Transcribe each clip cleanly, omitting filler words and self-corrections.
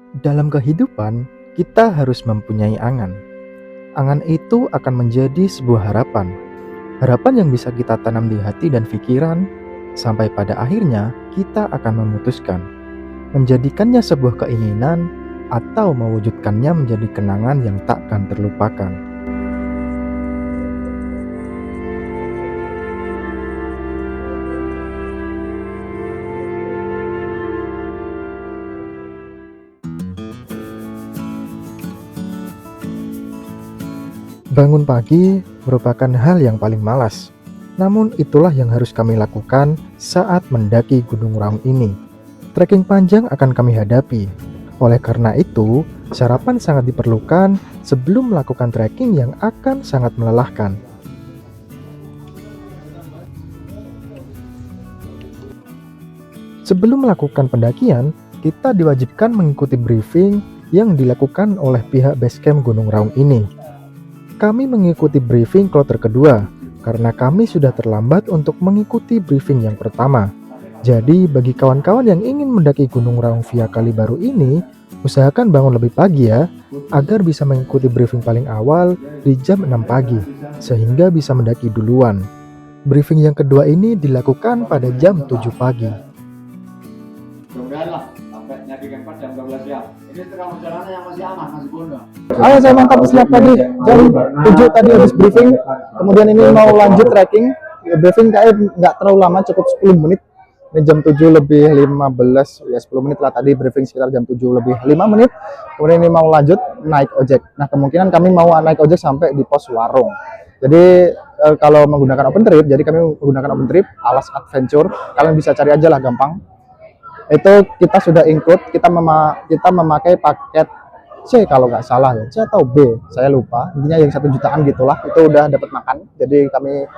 Dalam kehidupan, kita harus mempunyai angan. Angan itu akan menjadi sebuah harapan. Harapan yang bisa kita tanam di hati dan pikiran, sampai pada akhirnya kita akan memutuskan menjadikannya sebuah keinginan atau mewujudkannya menjadi kenangan yang takkan terlupakan. Bangun pagi merupakan hal yang paling malas. Namun itulah yang harus kami lakukan saat mendaki Gunung Raung ini. Trekking panjang akan kami hadapi. Oleh karena itu, sarapan sangat diperlukan sebelum melakukan trekking yang akan sangat melelahkan. Sebelum melakukan pendakian, kita diwajibkan mengikuti briefing yang dilakukan oleh pihak basecamp Gunung Raung ini. Kami mengikuti briefing kloter kedua karena kami sudah terlambat untuk mengikuti briefing yang pertama. Jadi bagi kawan-kawan yang ingin mendaki Gunung Raung via Kalibaru ini, usahakan bangun lebih pagi ya, agar bisa mengikuti briefing paling awal di jam 6 pagi, sehingga bisa mendaki duluan. Briefing yang kedua ini dilakukan pada jam 7 pagi. Mudah-mudahan lah sampai nyari camp jam 12 siang. Ini setengah perjalanan yang masih aman, masih bondo. Ayo saya mantap siap tadi jam 7 tadi habis briefing, kemudian ini mau lanjut trekking. Briefing kayak nggak terlalu lama, cukup 10 menit. Ini jam 7 lebih 15, ya 10 menit lah tadi briefing sekitar jam 7 lebih 5 menit. Kemudian ini mau lanjut naik ojek. Nah kemungkinan kami mau naik ojek sampai di pos Warung. Jadi kalau menggunakan OpenTrip, jadi kami menggunakan OpenTrip alas adventure. Kalian bisa cari aja lah gampang. Itu kita sudah include, kita memakai paket C kalau nggak salah ya, C atau B, saya lupa. Intinya yang 1 jutaan gitulah, itu udah dapat makan. Jadi kami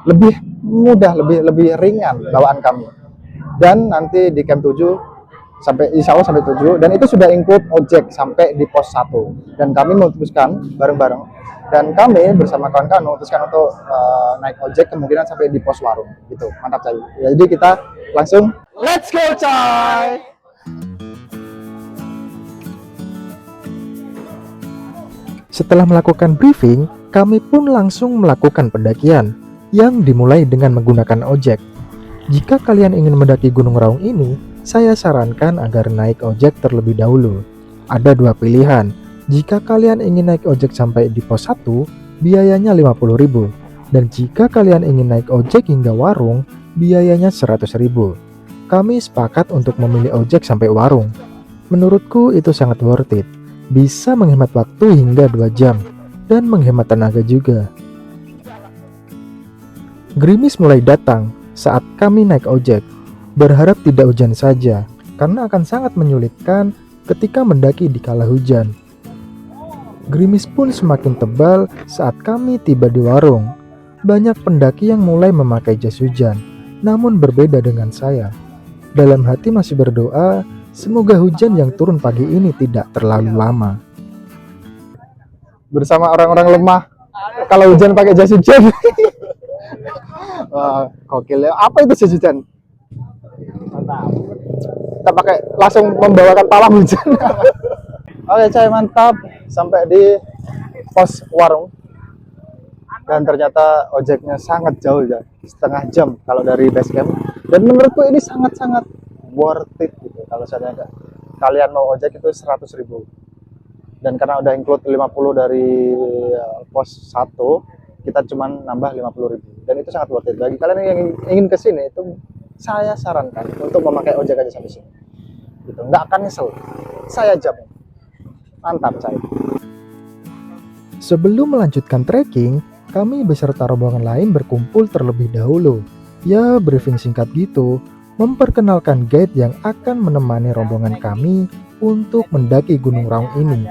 lebih mudah, lebih ringan bawaan kami. Dan nanti di camp 7 sampai insya Allah sampai 7, dan itu sudah include ojek sampai di pos 1. Dan kami memutuskan bareng-bareng, dan kami bersama kawan-kawan memutuskan untuk naik ojek kemungkinan sampai di pos Warung gitu. Mantap coy. Ya, jadi kita langsung let's go coy. Setelah melakukan briefing, kami pun langsung melakukan pendakian yang dimulai dengan menggunakan ojek. Jika kalian ingin mendaki Gunung Raung ini, saya sarankan agar naik ojek terlebih dahulu. Ada 2 pilihan. Jika kalian ingin naik ojek sampai di pos 1, biayanya 50.000. Dan jika kalian ingin naik ojek hingga Warung, biayanya 100.000. Kami sepakat untuk memilih ojek sampai Warung. Menurutku itu sangat worth it. Bisa menghemat waktu hingga 2 jam dan menghemat tenaga juga. Gerimis mulai datang saat kami naik ojek. Berharap tidak hujan saja, karena akan sangat menyulitkan ketika mendaki di kala hujan. Gerimis pun semakin tebal saat kami tiba di Warung. Banyak pendaki yang mulai memakai jas hujan, namun berbeda dengan saya. Dalam hati masih berdoa, semoga hujan yang turun pagi ini tidak terlalu lama. Bersama orang-orang lemah, kalau hujan pakai jas hujan. Wah, gokil ya. Apa itu jas hujan? Mantap. Kita pakai langsung membawakan pawang hujan. Oke, coy, mantap. Sampai di pos Warung. Dan ternyata ojeknya sangat jauh ya, setengah jam kalau dari base camp. Dan menurutku ini sangat-sangat worth it gitu. Kalau misalnya kalian mau ojek itu 100.000. Dan karena udah include 50 dari pos 1, kita cuma nambah 50.000. Dan itu sangat worth it. Bagi kalian yang ingin ke sini, itu saya sarankan untuk memakai ojek aja sampai sini. Gitu. Nggak akan nyesel. Saya jamin. Mantap, saya. Sebelum melanjutkan trekking, kami beserta rombongan lain berkumpul terlebih dahulu. Ya, briefing singkat gitu, memperkenalkan guide yang akan menemani rombongan kami untuk mendaki Gunung Raung ini.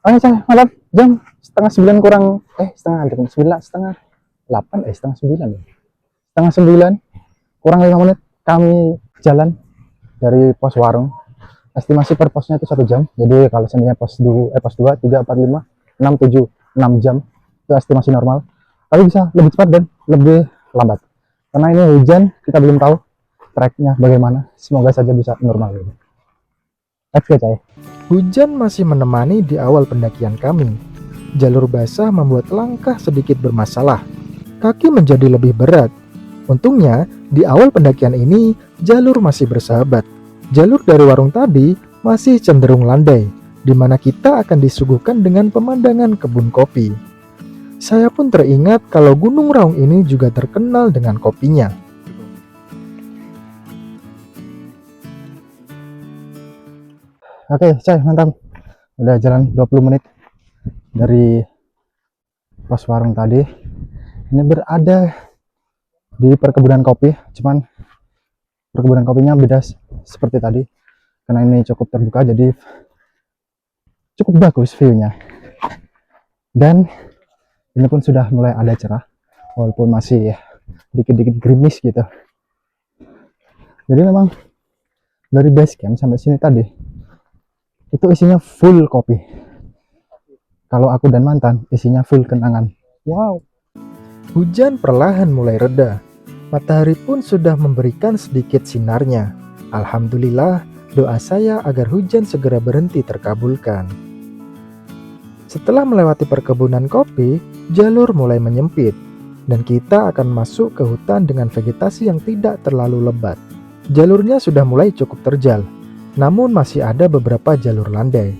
Oke, coy, mantap. Jam setengah 9 kurang, setengah 8, setengah 9 ya. Setengah 9, kurang 5 menit, kami jalan dari pos Warung. Estimasi per posnya itu 1 jam. Jadi kalau seandainya pos 2, 3, 4, 5, 6, 7, 6 jam. Itu estimasi normal. Tapi bisa lebih cepat dan lebih lambat. Karena ini hujan, kita belum tahu. tracknya bagaimana. Semoga saja bisa normal. Let's go, coy. Hujan masih menemani di awal pendakian kami. Jalur basah membuat langkah sedikit bermasalah. Kaki menjadi lebih berat. Untungnya, di awal pendakian ini, jalur masih bersahabat. Jalur dari warung tadi masih cenderung landai, di mana kita akan disuguhkan dengan pemandangan kebun kopi. Saya pun teringat kalau Gunung Raung ini juga terkenal dengan kopinya. Oke, coy, mantap. Udah jalan 20 menit dari pos warung tadi. Ini berada di perkebunan kopi, cuman perkebunan kopinya beda seperti tadi. Karena ini cukup terbuka, jadi cukup bagus view-nya. Dan ini pun sudah mulai ada cerah, walaupun masih dikit-dikit gerimis gitu. Jadi memang dari base camp sampai sini tadi itu isinya full kopi. Kalau aku dan mantan isinya full kenangan. Wow. Hujan perlahan mulai reda. Matahari pun sudah memberikan sedikit sinarnya. Alhamdulillah, doa saya agar hujan segera berhenti terkabulkan. Setelah melewati perkebunan kopi, jalur mulai menyempit, dan kita akan masuk ke hutan dengan vegetasi yang tidak terlalu lebat. Jalurnya sudah mulai cukup terjal, namun masih ada beberapa jalur landai.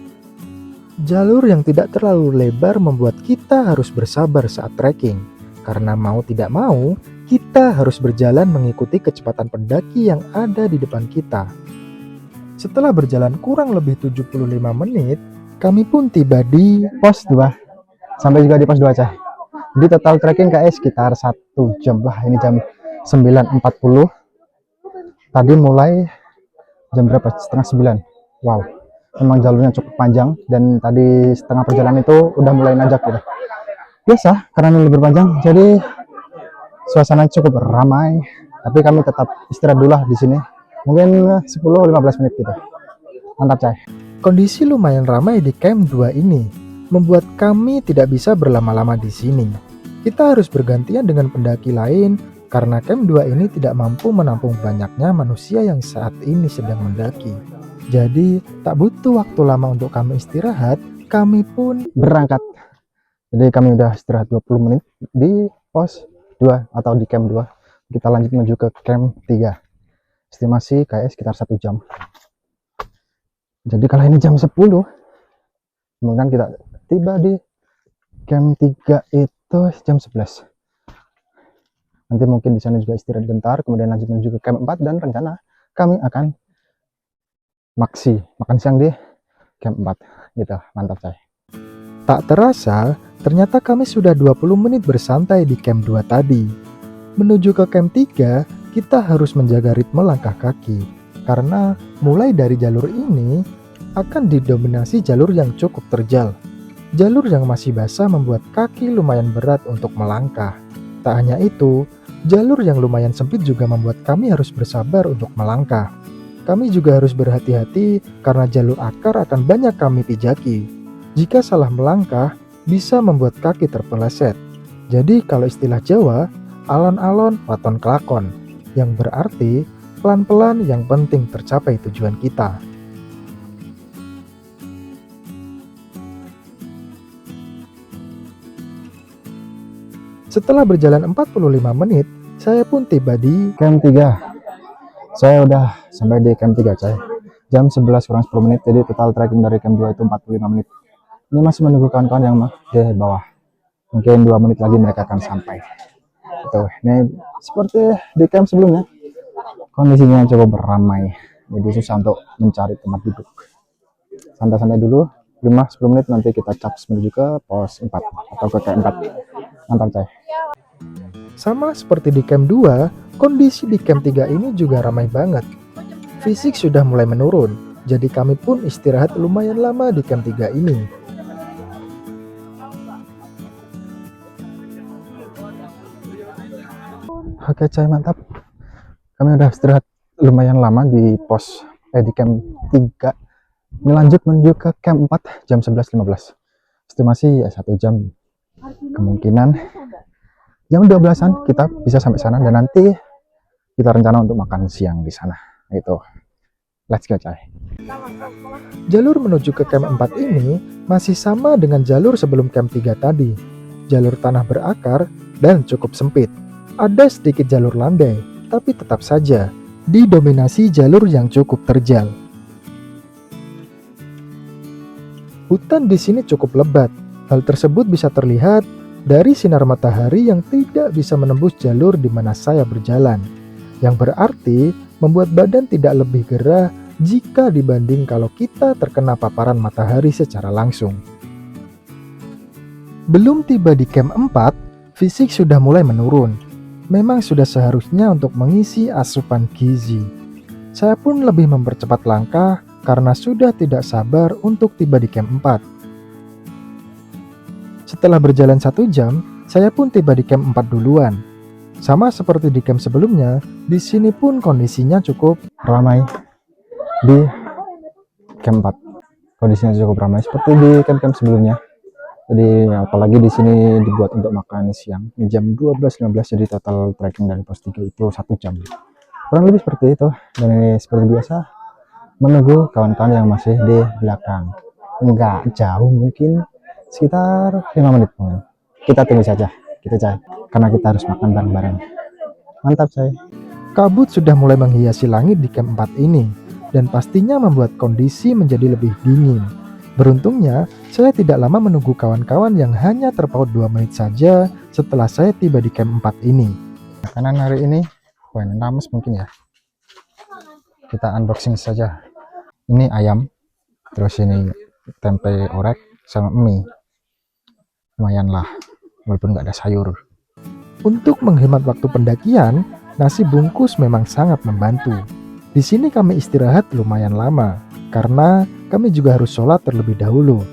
Jalur yang tidak terlalu lebar membuat kita harus bersabar saat trekking, karena mau tidak mau, kita harus berjalan mengikuti kecepatan pendaki yang ada di depan kita. Setelah berjalan kurang lebih 75 menit, kami pun tiba di Pos 2. Sampai juga di pos 2, coy. Di total trekking kayak sekitar 1 jam lah. Ini jam 9.40. Tadi mulai jam berapa? Setengah 9. Wow, memang jalurnya cukup panjang, dan tadi setengah perjalanan itu udah mulai nanjak gitu. Biasa, karena ini libur panjang, jadi suasana cukup ramai. Tapi kami tetap istirahat dulu lah di sini. Mungkin 10-15 menit gitu. Mantap, coy. kondisi lumayan ramai di camp 2 ini, membuat kami tidak bisa berlama-lama di sini. Kita harus bergantian dengan pendaki lain, karena camp 2 ini tidak mampu menampung banyaknya manusia yang saat ini sedang mendaki. Jadi, tak butuh waktu lama untuk kami istirahat, kami pun Berangkat. Jadi kami udah istirahat 20 menit di pos 2 atau di camp 2. Kita lanjut menuju ke camp 3. Estimasi kayak sekitar 1 jam. Jadi kalau ini jam 10, kemudian kita tiba di camp 3 itu jam 11. Nanti mungkin di sana juga istirahat bentar, kemudian lanjut menuju ke camp 4, dan rencana kami akan makan siang di camp 4 gitu. Mantap, coy. tak terasa, ternyata kami sudah 20 menit bersantai di camp 2 tadi. Menuju ke camp 3, kita harus menjaga ritme langkah kaki, karena mulai dari jalur ini akan didominasi jalur yang cukup terjal. Jalur yang masih basah membuat kaki lumayan berat untuk melangkah. Tak hanya itu, jalur yang lumayan sempit juga membuat kami harus bersabar untuk melangkah. Kami juga harus berhati-hati karena jalur akar akan banyak kami pijaki. Jika salah melangkah, bisa membuat kaki terpeleset. Jadi kalau istilah Jawa, alon-alon waton kelakon, yang berarti pelan-pelan yang penting tercapai tujuan kita. Setelah berjalan 45 menit, saya pun tiba di Camp 3. Saya udah sampai di camp 3, coy. Jam 11 kurang 10 menit, jadi total trekking dari camp 2 itu 45 menit. Ini masih menunggu kawan-kawan yang di bawah. Mungkin 2 menit lagi mereka akan sampai. Tuh, ini seperti di camp sebelumnya. Kondisinya cukup ramai, jadi susah untuk mencari tempat duduk. Santai-santai dulu, 5-10 menit nanti kita caps menuju ke pos 4 atau ke camp 4. Mantap, coy. Sama seperti di camp 2, kondisi di camp 3 ini juga ramai banget. Fisik sudah mulai menurun, jadi kami pun istirahat lumayan lama di camp 3 ini. Oke, coy, mantap. Kami udah istirahat lumayan lama di di camp 3. Ini lanjut menuju ke camp 4 jam 11.15. Estimasi ya 1 jam. Kemungkinan jam 12-an kita bisa sampai sana, dan nanti kita rencana untuk makan siang di sana. Gitu. Let's go, coy. Jalur menuju ke camp 4 ini masih sama dengan jalur sebelum camp 3 tadi. Jalur tanah berakar dan cukup sempit. Ada sedikit jalur landai, tapi tetap saja didominasi jalur yang cukup terjal. Hutan di sini cukup lebat. Hal tersebut bisa terlihat dari sinar matahari yang tidak bisa menembus jalur di mana saya berjalan, yang berarti membuat badan tidak lebih gerah jika dibanding kalau kita terkena paparan matahari secara langsung. Belum tiba di camp 4, fisik sudah mulai menurun. Memang sudah seharusnya untuk mengisi asupan gizi. Saya pun lebih mempercepat langkah karena sudah tidak sabar untuk tiba di camp 4. Setelah berjalan 1 jam, saya pun tiba di camp 4 duluan. Sama seperti di camp sebelumnya, di sini pun kondisinya cukup Ramai di camp 4. Kondisinya cukup ramai seperti di camp-camp sebelumnya. Jadi apalagi di sini dibuat untuk makan siang. Di jam 12.15, jadi total trekking dari pos 3 itu 1 jam. Kurang lebih seperti itu. Dan ini seperti biasa menunggu kawan-kawan yang masih di belakang. Enggak jauh, mungkin sekitar 5 menit. Kita tunggu saja, kita cari, karena kita harus makan bareng-bareng. Mantap, coy. kabut sudah mulai menghiasi langit di camp 4 ini, dan pastinya membuat kondisi menjadi lebih dingin. Beruntungnya, saya tidak lama menunggu kawan-kawan yang hanya terpaut 2 menit saja setelah saya tiba di camp 4 ini. Makanan hari ini, wah ini rames mungkin ya. Kita unboxing saja. Ini ayam, terus ini tempe orek sama mie. Lumayan lah, walaupun nggak ada sayur. Untuk menghemat waktu pendakian, nasi bungkus memang sangat membantu. Di sini kami istirahat lumayan lama, karena kami juga harus sholat terlebih dahulu.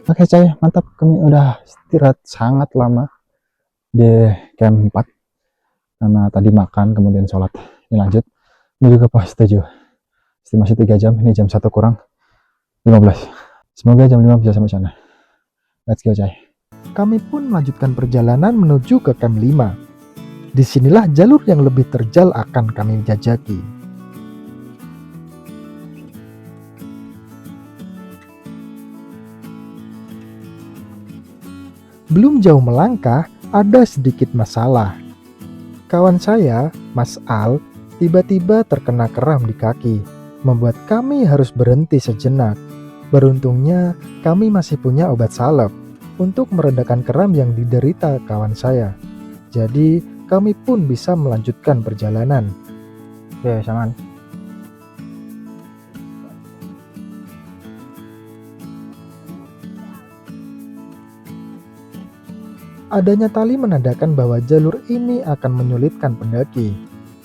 Oke coy, mantap. Kami udah istirahat sangat lama di camp 4. Karena tadi makan, kemudian sholat. Ini lanjut menuju ke pos 7. Estimasi 3 jam, ini jam 1 kurang 15. Semoga jam 5 bisa sampai sana. Let's go coy. Kami pun melanjutkan perjalanan menuju ke camp 5. Disinilah jalur yang lebih terjal akan kami jajaki. Belum jauh melangkah, ada sedikit masalah. Kawan saya, Mas Al, tiba-tiba terkena kram di kaki, membuat kami harus berhenti sejenak. Beruntungnya, kami masih punya obat salep untuk meredakan kram yang diderita kawan saya. Jadi, kami pun bisa melanjutkan perjalanan. Ya, saman. Adanya tali menandakan bahwa jalur ini akan menyulitkan pendaki.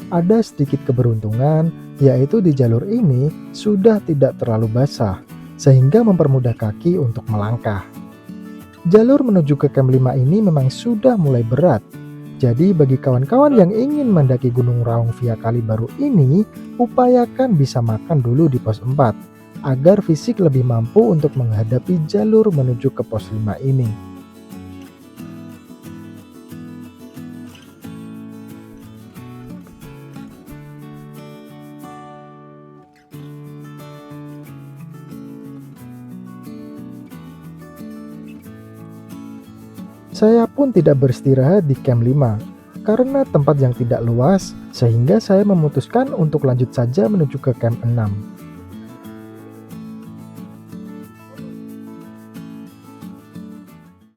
Ada sedikit keberuntungan, yaitu di jalur ini sudah tidak terlalu basah, sehingga mempermudah kaki untuk melangkah. Jalur menuju ke camp 5 ini memang sudah mulai berat. Jadi bagi kawan-kawan yang ingin mendaki Gunung Raung via Kalibaru ini, upayakan bisa makan dulu di pos 4, agar fisik lebih mampu untuk menghadapi jalur menuju ke pos 5 ini. Saya pun tidak beristirahat di camp 5 karena tempat yang tidak luas, sehingga saya memutuskan untuk lanjut saja menuju ke camp 6.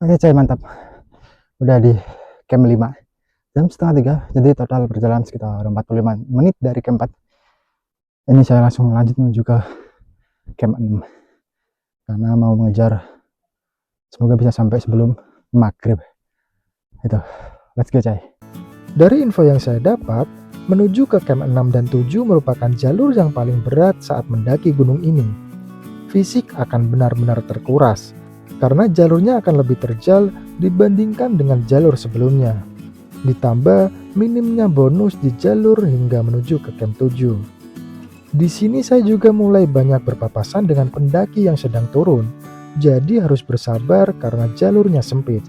Oke coy, mantap. Udah di camp 5. Jam setengah 3, jadi total perjalanan sekitar 45 menit dari camp 4. Ini saya langsung lanjut menuju ke camp 6. Karena mau mengejar, semoga bisa sampai sebelum maghrib. Itu, let's go coy. Dari info yang saya dapat, menuju ke camp 6 dan 7 merupakan jalur yang paling berat saat mendaki gunung ini. Fisik akan benar-benar terkuras, karena jalurnya akan lebih terjal dibandingkan dengan jalur sebelumnya. Ditambah minimnya bonus di jalur hingga menuju ke camp 7. Di sini saya juga mulai banyak berpapasan dengan pendaki yang sedang turun. Jadi harus bersabar karena jalurnya sempit.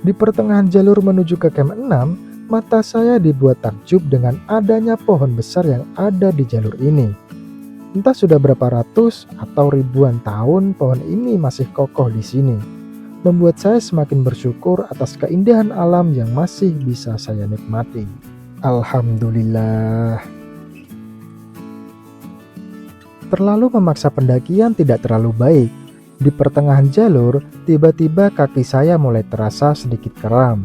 Di pertengahan jalur menuju ke camp 6, mata saya dibuat takjub dengan adanya pohon besar yang ada di jalur ini. Entah sudah berapa ratus atau ribuan tahun pohon ini masih kokoh di sini, membuat saya semakin bersyukur atas keindahan alam yang masih bisa saya nikmati. Alhamdulillah. Terlalu memaksa pendakian tidak terlalu baik. Di pertengahan jalur, tiba-tiba kaki saya mulai terasa sedikit kram.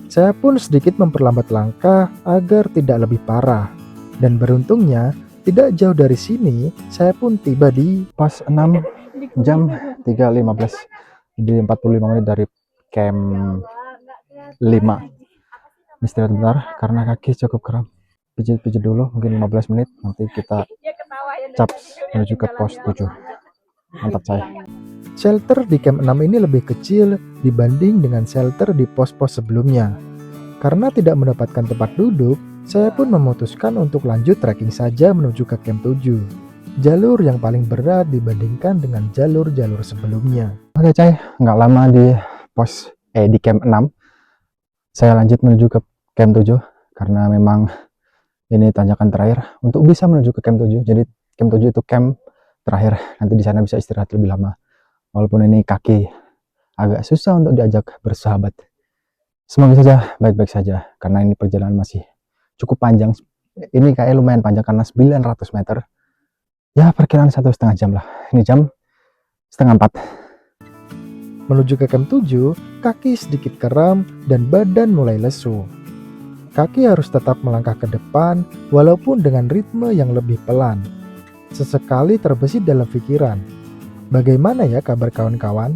Saya pun sedikit memperlambat langkah agar tidak lebih parah. Dan beruntungnya, tidak jauh dari sini, saya pun tiba di Pas 6 jam 3.15. Jadi 45 menit dari camp 5. Istirahat bentar karena kaki cukup kram. Pijit-pijit dulu mungkin 15 menit, nanti kita caps menuju ke pos 7. Mantap saya. Shelter di camp 6 ini lebih kecil dibanding dengan shelter di pos-pos sebelumnya. Karena tidak mendapatkan tempat duduk, saya pun memutuskan untuk lanjut trekking saja menuju ke camp 7. Jalur yang paling berat dibandingkan dengan jalur-jalur sebelumnya. Oke Cai, nggak lama di camp 6. Saya lanjut menuju ke camp 7 karena memang ini tanjakan terakhir untuk bisa menuju ke camp 7. Jadi camp 7 itu camp terakhir. Nanti di sana bisa istirahat lebih lama. Walaupun ini kaki agak susah untuk diajak bersahabat. Semoga saja baik-baik saja karena ini perjalanan masih cukup panjang. Ini kayak lumayan panjang karena 900 meter. Ya perkiraan 1,5 jam lah. Ini jam 3:30. Menuju ke camp 7, kaki sedikit kram dan badan mulai lesu. Kaki harus tetap melangkah ke depan walaupun dengan ritme yang lebih pelan. Sesekali terbesit dalam pikiran, bagaimana ya kabar kawan-kawan?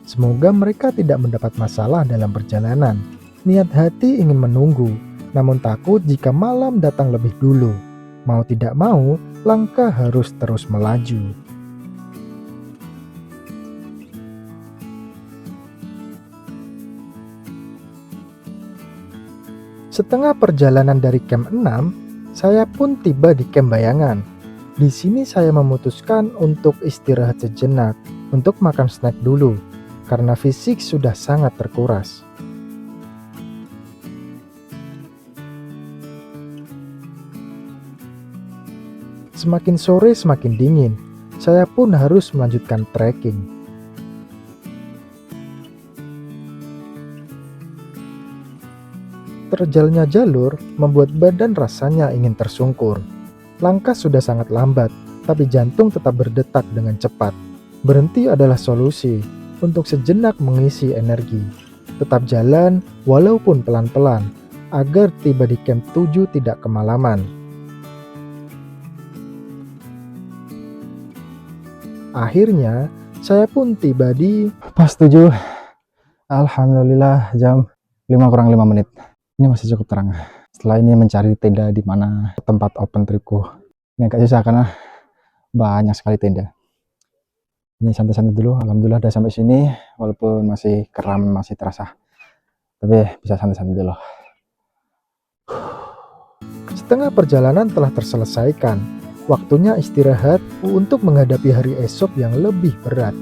Semoga mereka tidak mendapat masalah dalam perjalanan. Niat hati ingin menunggu, namun takut jika malam datang lebih dulu. Mau tidak mau, langkah harus terus melaju. Setengah perjalanan dari camp 6, saya pun tiba di camp bayangan. Di sini saya memutuskan untuk istirahat sejenak, untuk makan snack dulu, karena fisik sudah sangat terkuras. Semakin sore semakin dingin, saya pun harus melanjutkan trekking. Terjalnya jalur membuat badan rasanya ingin tersungkur. Langkah sudah sangat lambat, tapi jantung tetap berdetak dengan cepat. Berhenti adalah solusi untuk sejenak mengisi energi. Tetap jalan walaupun pelan-pelan, agar tiba di camp 7 tidak kemalaman. Akhirnya, saya pun tiba di Pos 7. Alhamdulillah jam 5:05 menit. Ini masih cukup terang. Setelah ini mencari tenda di mana tempat open tripku. Ini agak susah karena banyak sekali tenda. Ini santai-santai dulu. Alhamdulillah udah sampai sini, walaupun masih kram, masih terasa. Tapi bisa santai-santai dulu. setengah perjalanan telah terselesaikan. Waktunya istirahat untuk menghadapi hari esok yang lebih berat.